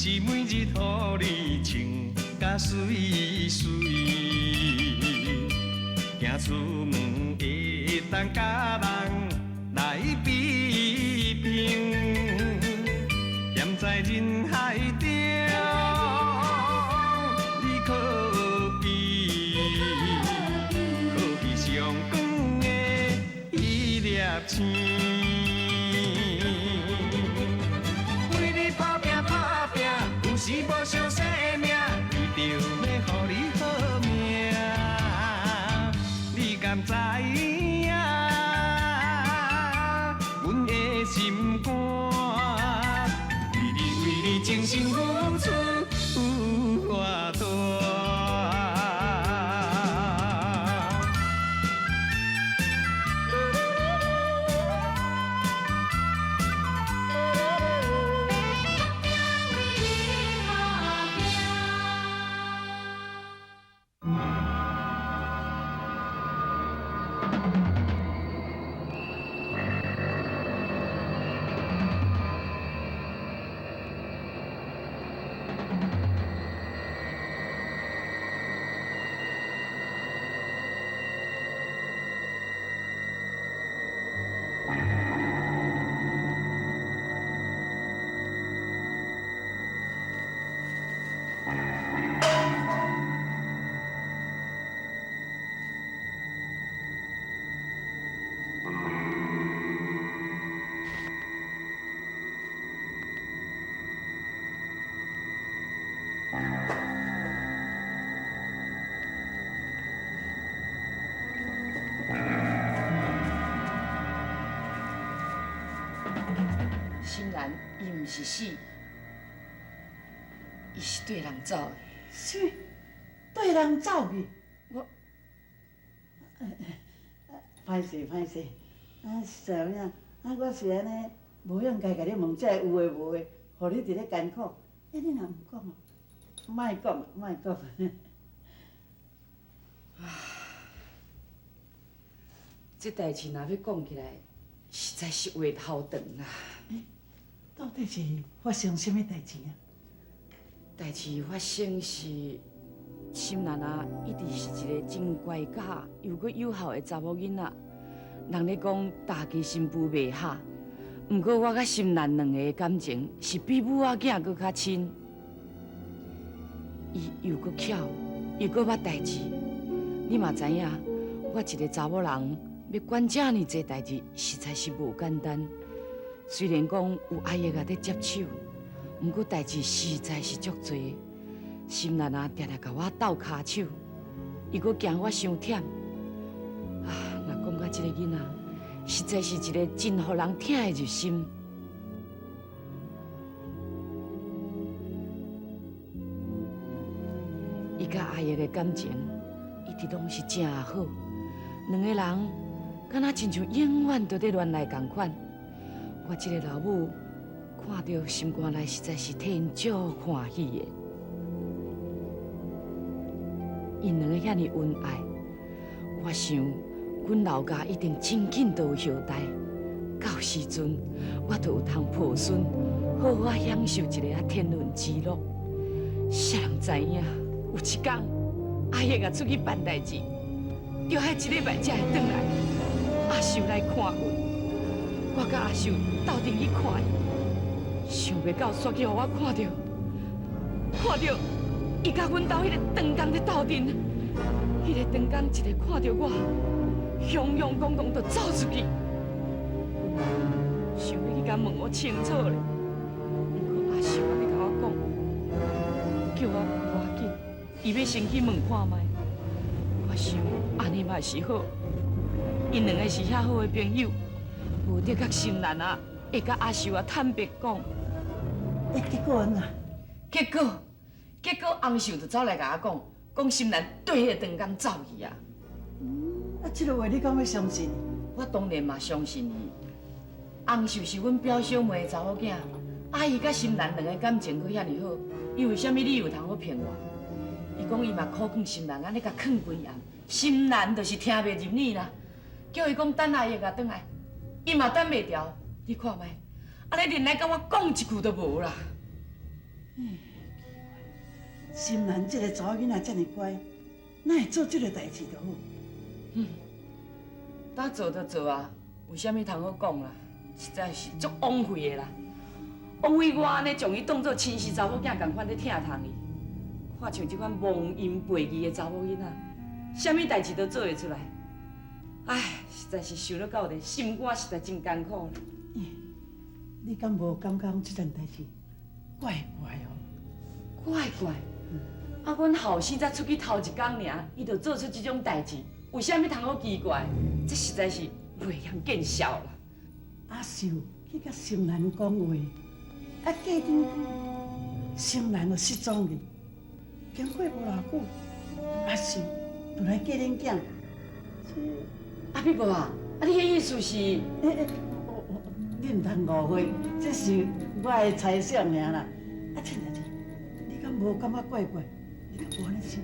是每日予你穿甲水水，行出门会当甲人来比拼，站在人海中，你可比上光的迄粒星。 是无上生命，为着要予你好命，你敢知影？阮的心肝，为你精心付出有偌大。 心然，伊毋是死，伊是对人走的。什么？对人走去？我，歹势歹势，小影，我是安尼，无应该甲你问这有诶无诶，互你伫咧艰苦。你若毋讲哦，莫讲，莫讲。这代志若要讲起来，实在是话头长啊。到底是发生什么代志啊？代志发生是，心兰啊，一直是一个真乖巧又阁有孝的查某囡仔。人咧讲大家新妇袂合，毋过我甲心兰两个的感情是比母仔囝阁较亲。伊又阁巧，又阁捌代志。你嘛知影，我一个查某人要管遮尔济代志，实在是无简单。虽然讲有阿爷啊在接手，毋过代志实在是足多。心兰啊，常常甲我斗骹手，伊阁惊我伤忝。啊，若讲到这个囡仔，实在是一个真互人疼的入心。伊甲阿爷的感情一直拢是真好，两个人敢若亲像永远都在恋爱同款。我这个老母看到心肝内实在是替因足欢喜的。因两个遐尼恩爱，我想阮老家一定真紧都有后代，到时阵我就有通抱孙，好好享受一个天伦之乐。谁人知影有一天阿爷啊出去办代志，就迄一礼拜才会转来，阿秀来看我。我甲阿秀斗阵去看伊，想袂到煞去互我看到伊甲阮兜迄个长工咧斗阵，迄个长工一个看到我，雄雄公公就走出去，想要去甲问我清楚咧，不过阿秀啊咧甲我讲，叫我无要紧，伊要先去问看卖。我想安尼嘛是好，因两个是遐好的朋友。无得甲心兰啊，会甲阿秀啊坦白讲。结果安怎？结果洪秀就走来甲我讲心兰对迄个长工走去啊。这个话你敢要相信？我当然嘛相信伊。洪秀是阮表小妹的查某囝，阿姨甲心兰两个感情阁遐尼好，伊为虾米理由通好骗我？伊讲伊嘛苦劝心兰安尼甲劝规暗，心兰就是听袂入耳啦，叫伊讲等阿姨甲转来。伊嘛等袂牢，你看卖，安尼连来甲我讲一句都无啦。心兰这个查某囡仔这么乖，哪会做这个代志就好？当做就做啊，有啥物通好讲啦？实在是足枉费的啦！枉费我安尼将伊当作亲生查某囝共款咧疼痛伊，看像这款忘恩背义的查某囡仔，啥物代志都做会出来。唉，实在是想了到咧，心肝实在真艰苦啦。你敢无感觉这件代志怪怪哦？怪怪，啊，阮后生才出去头一工尔，伊就做出这种代志，有啥物通好奇怪？这实在是袂晓见笑啦。阿秀去甲心兰讲话，啊，过阵心兰就失踪去。经过无偌久，阿秀就来嫁恁囝。阿碧婆啊，啊，你迄意思是？你唔通误会，这是我的猜想尔啦。啊，真代志，你敢无感觉怪怪？你敢无安尼想？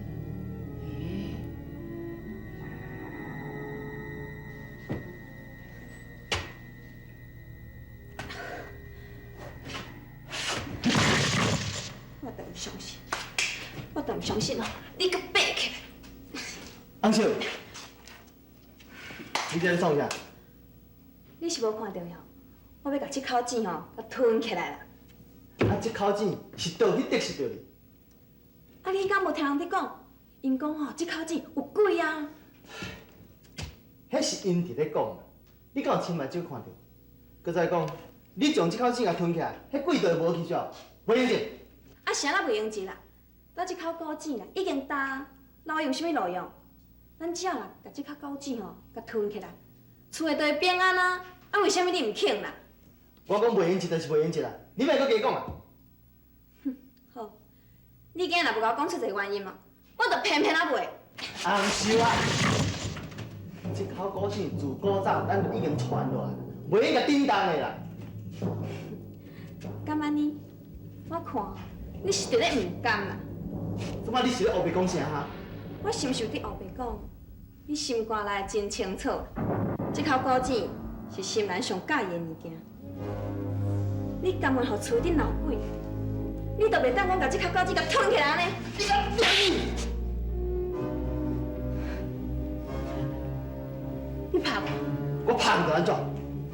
我都唔相信，我都唔相信哦！你个爬起来！翁秀，你在创啥？你是无看到哟？我要把这口钱吼，甲吞起来啦！啊，这口钱是倒去得失着哩？啊，你敢无听人伫讲？因讲吼，这口钱有鬼啊！迄是因伫咧讲啦，你敢有亲目睭看到？搁再讲，你将这口钱甲吞起来，迄鬼就会无去少，袂用紧。啊，啥啦袂用钱啦？咱这口古钱啦，已经大，哪会用啥物路用？咱只要啦，把这口古钱吼，甲吞起来，厝内就会平安啊！啊，为什么你唔肯啦？我讲袂用钱就是袂用钱啦，你莫搁加讲啊！好，你今日若无甲我讲出一个原因嘛，我就偏偏啊袂。翁秀啊，这口古钱自古早咱就已经传落来，袂用甲叮当的啦。敢安尼？我看你是伫咧唔甘啦。怎么你是咧黑白讲啥哈？我是毋是有伫后白讲？你心肝内真清楚，这口古钱是心兰上介意的物件。你甘愿互厝顶闹鬼？你都袂当我甲这口古钱甲吞起来安尼？你敢骗你拍我？我拍你就安怎？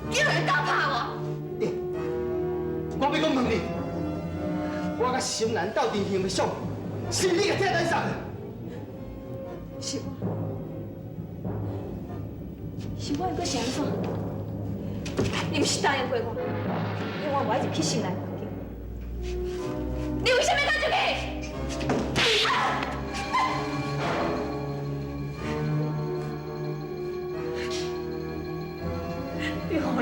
你有人敢拍我？我要讲问你，我甲心兰斗阵行的相，是你甲替咱送的？是我？是我，还阁是安怎？你毋是答应过我，因为我无爱入去心兰房间。你为什么敢入去？你好了，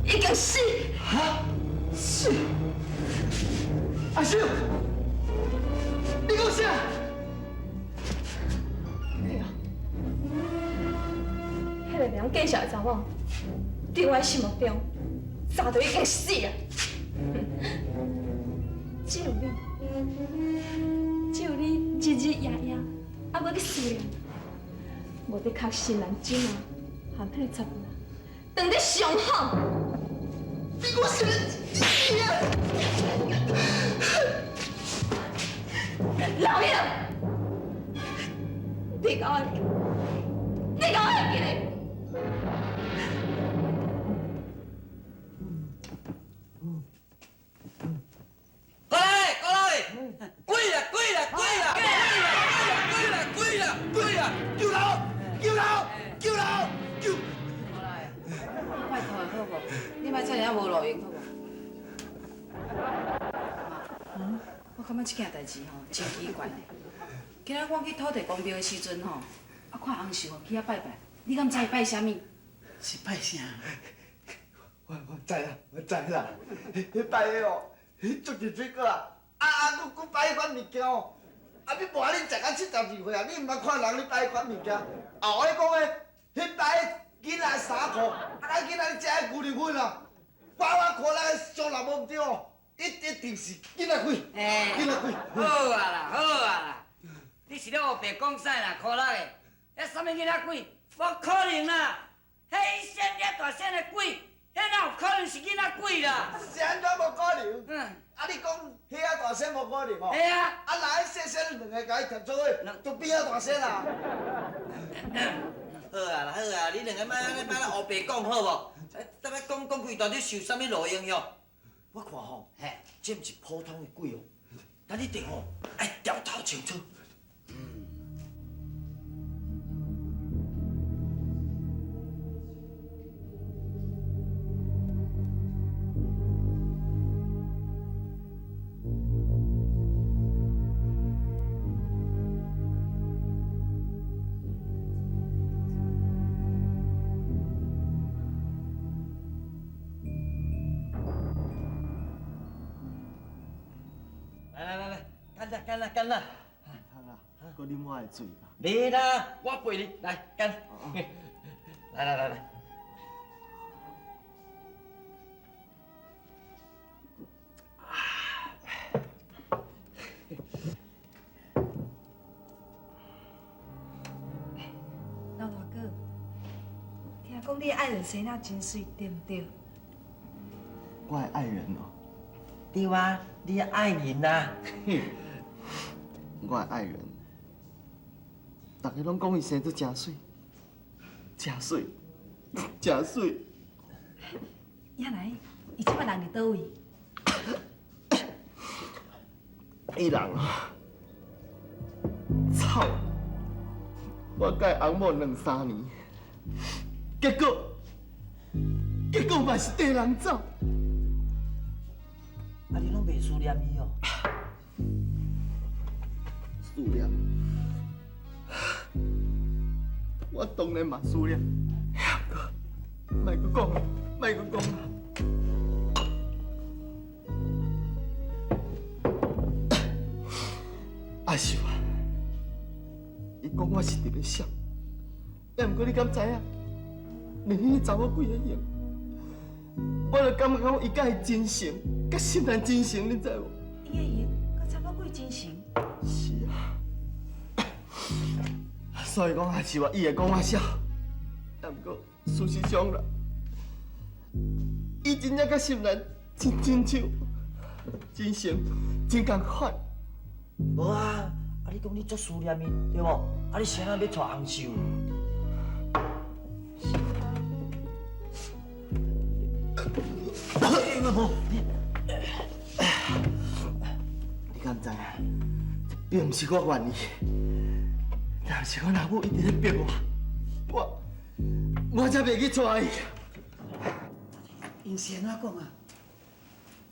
已经死。啊！是阿秀，你讲啥？对啊，迄个名介绍的查某，伫我的心目中早就已经死啊！只有你，只有你日日夜夜啊，我伫思念，无伫确信人真啊，含迄个查某人，当伫上好。你讲啥？老爷，你甲我，你甲我会记得？过来，过来，跪啦，跪啦，跪啦，跪啦，跪啦，跪啦，跪啦，救老，救老，救老，救！好啦，拜托好无？你莫遮尔无路用好无？妈，我感觉这件代志吼真奇怪呢。今仔我去土地公庙的时阵吼，啊看红秀去遐拜拜，你敢知伊拜啥物？是拜啥？我知啦，我知啦。迄摆的哦，迄足热水个啦，佫摆迄款物件哦。啊，你无啊，你食到72岁啊，你毋捌看人咧摆迄款物件。后尾讲的，迄摆囡仔衫裤，咱囡仔咧食迄牛肉粉啊，我看咱的相人无毋对哦，一定是囡仔鬼，囡仔鬼。好啊啦，好啊啦，你是咧黑白讲啥啦？可乐的，迄啥物囡仔鬼？无可能啦！迄一仙咧大仙的鬼，哪有可能是囡仔鬼啦？是安怎无可能？嗯，啊，你讲遐啊大声无可能哦？嘿啊，啊，若迄细细两个甲伊贴做伙，就变啊大声啦。好啊啦好啊，你两个莫咧胡白讲好无？等下讲几段，你受啥物路影响？我看吼，这毋是普通的鬼哦，咱一定吼爱调头清楚。来，干啦！汤啊，搁啉我的水吧。袂啦，我陪你来干。来。老大哥，听讲你爱人生啊真水，对唔对？我的爱人哦，对啊，你的爱人呐。我的爱人，大家拢讲伊生得真水，真水，真水。呀来，伊即摆人伫倒位？伊人啊，操！我甲伊翁某2、3年，结果嘛是地人走。啊，你拢袂思念伊哦？思念，我当然嘛思念，莫搁讲啦，莫搁讲啦。阿秀啊，伊讲我是伫咧笑，也毋过你敢知影？连迄个查某鬼个样，我就感觉伊甲伊真诚，甲心兰真诚，你知无？伊个型，甲查某鬼真诚。是啊，所以讲还是话伊会讲我笑，但不过事实上啦，伊真正甲心兰真亲像，真诚，真共款。无啊，你讲你足思念伊，对无？你谁人要娶红秀？你敢知影？并毋是我愿意，但是我老母一直咧逼我才袂去娶伊。因是安怎讲啊？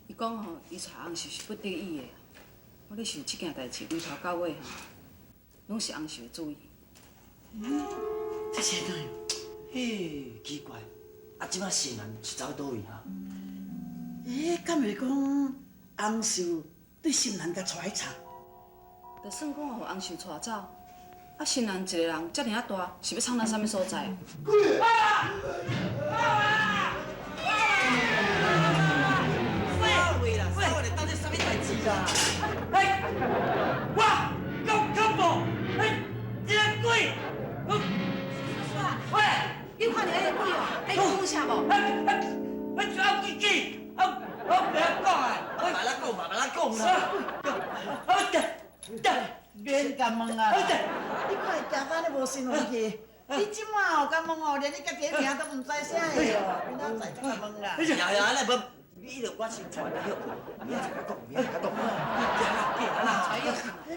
伊讲吼，伊娶红秀是不得已的。我咧想这件代志，从头到尾吼，拢是红秀的主意。这是安怎样？嘿，奇怪，即摆新人是走倒位啊？敢会讲红秀对心兰甲带吵？就算讲互红秀带走，新人一个人遮尔啊大，是要藏到啥物所在？我够恐怖！这个鬼！喂！你看到迄个鬼哦？爱讲啥无？我最后记记，我袂晓讲啊！慢慢讲啦！免甲问啊！你看伊行到咧无信用气，你即摆哦甲问哦，连你家己的名都毋知啥个哦，你哪知甲问啦？呀，那无，你著我先传你好，你一甲讲，你一甲讲，行啦，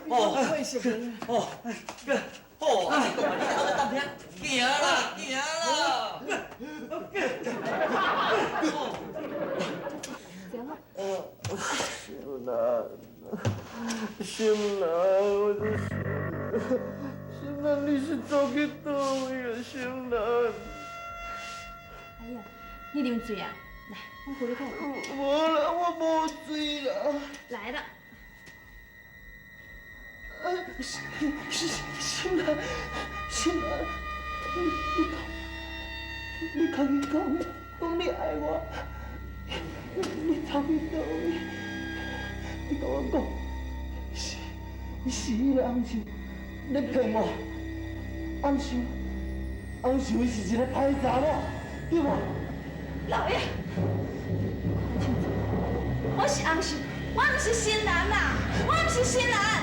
哦，会是个。哦，我是讲你后头等听，行啦。心兰，我的心兰，你是走去倒位啊，心兰？哎呀，你啉水啊？来，我扶你看。无啦，我无水啦。来了。心兰，你头去讲你爱我，你头去倒位？你甲我讲，是迄个红秀咧骗我，红秀是一个歹查某，对无？老爷，我是红秀，我不是新兰啦，我不是新兰。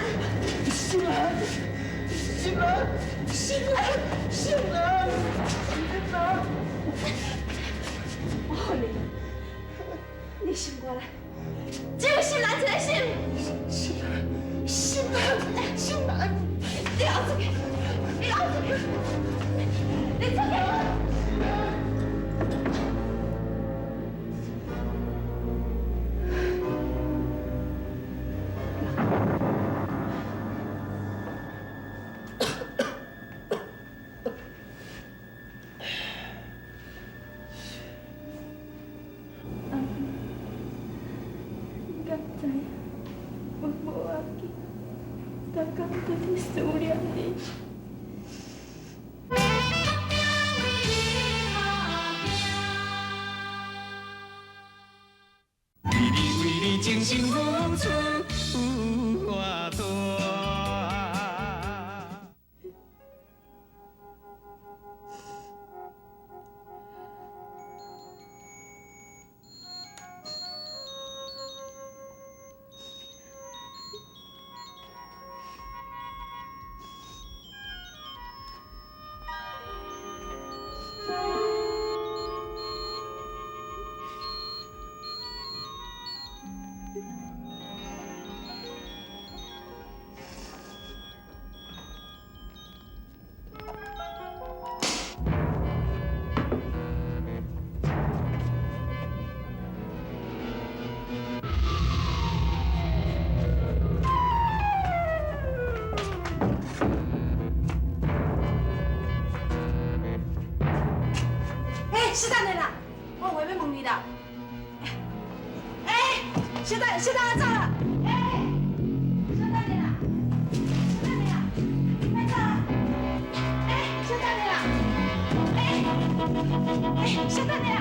新兰，新兰，新兰，新兰，新兰。我问你，你醒过来，只有新兰一个姓。新兰，新兰，新兰。你老出去！你老出去！你出去！刚才我无要紧，刚刚在你思念你。为你精心付出偌大。是等你啦，我有话要问你啦。是等我走了。是等你啦，是等你啦，别走了。是等你啦。是等你啦。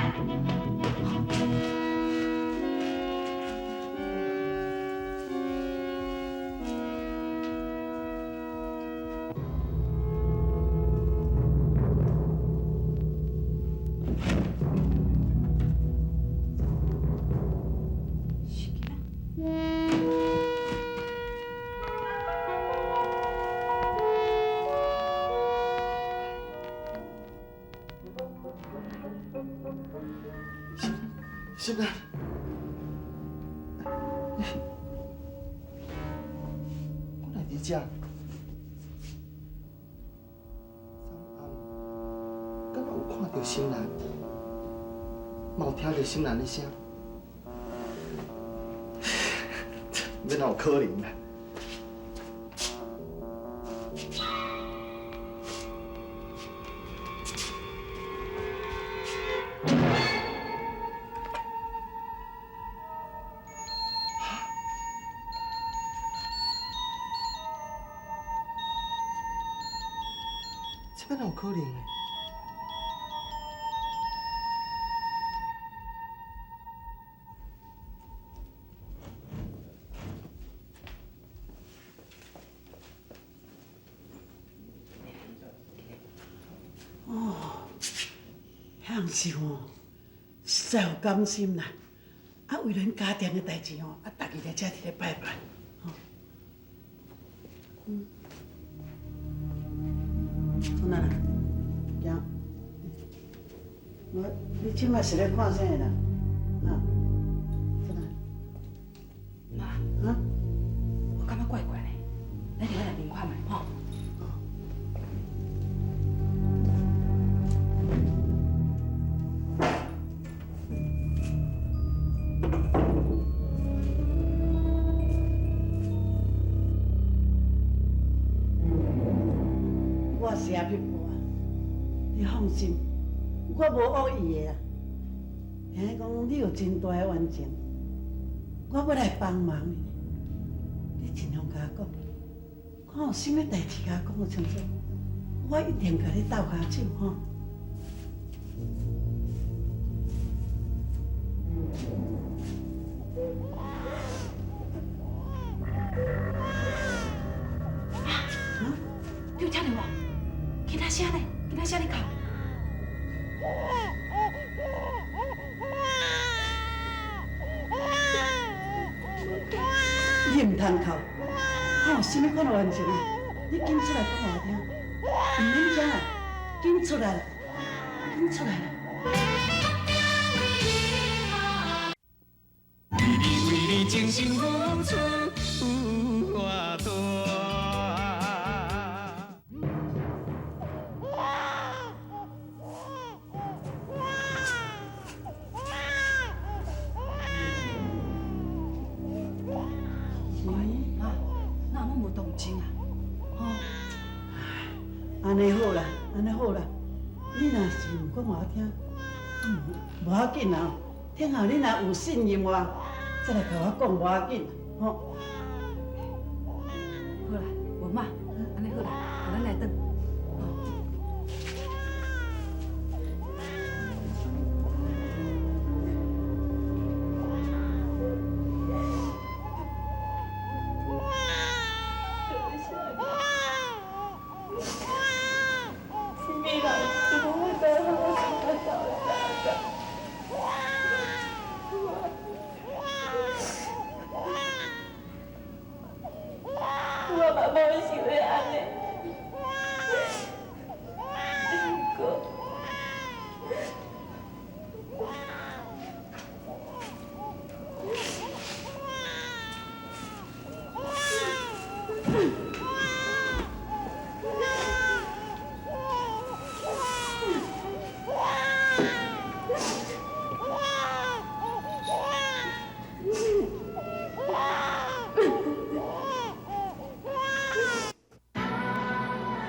新兰，我来伫遮。昨暗，敢若有看到新兰，嘛有听到新兰的声，要哪有可能啦？这哪有可能呢？向秀哦，实在有甘心啦。啊，为咱家庭的代志哦，啊，逐日来遮伫咧拜拜，吼。好啦啦，行。你即摆是咧看啥啦？啊，好啦。妈，啊？我感觉怪怪的，咱入去内面看卖吼。我是阿พี่婆啊，你放心，我无恶意的啦。听讲你有真大的冤情，我要来帮忙你，你尽量甲我讲，看有啥物代志甲我讲个清楚，我一定甲你斗下手吼。你有听到无？其他声呢？其他声你哭？唔通哭，吼，什么款完成啊？你紧出来讲我听，唔免惊啦，紧出来，紧出来啦！为你精心付出偌多。妈，哪拢无动静啊？哦，安尼好啦，安尼好啦，你若是唔讲我听，无要紧啦，听候你若有信任我，再来甲我讲无要紧，吼。好啦，无妈，安尼好啦，咱来转。我嘛无想要安尼，